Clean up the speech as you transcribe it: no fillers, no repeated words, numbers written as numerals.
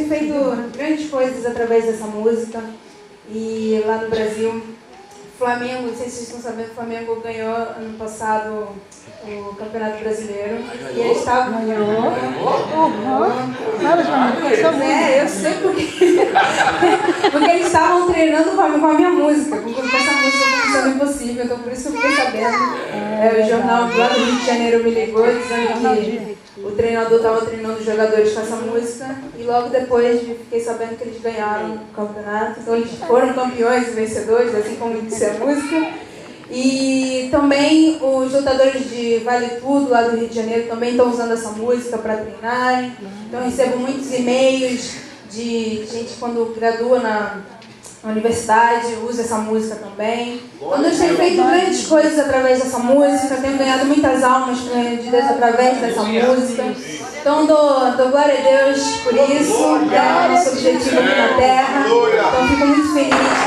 tem feito grandes coisas através dessa música. E lá no Brasil, Flamengo, não sei se vocês estão sabendo, o Flamengo ganhou ano passado o Campeonato Brasileiro. E eles estavam... Ganhou? Eu sei porque... porque eles estavam treinando com a minha música, com essa música Missão Impossível, então por isso eu fiquei sabendo. O jornal lá do Rio de Janeiro me ligou dizendo que o treinador estava treinando os jogadores com essa música e logo depois fiquei sabendo que eles ganharam o campeonato. Então eles foram campeões e vencedores, assim como disse a música. E também os lutadores de Vale Tudo, lá do Rio de Janeiro, também estão usando essa música para treinarem. Então eu recebo muitos e-mails de gente quando gradua na universidade, usa essa música também. Então Deus tem feito grandes coisas através dessa música, tenho ganhado muitas almas de Deus através dessa música. Então dou glória a Deus por isso, é o nosso objetivo aqui na Terra. Então fico muito feliz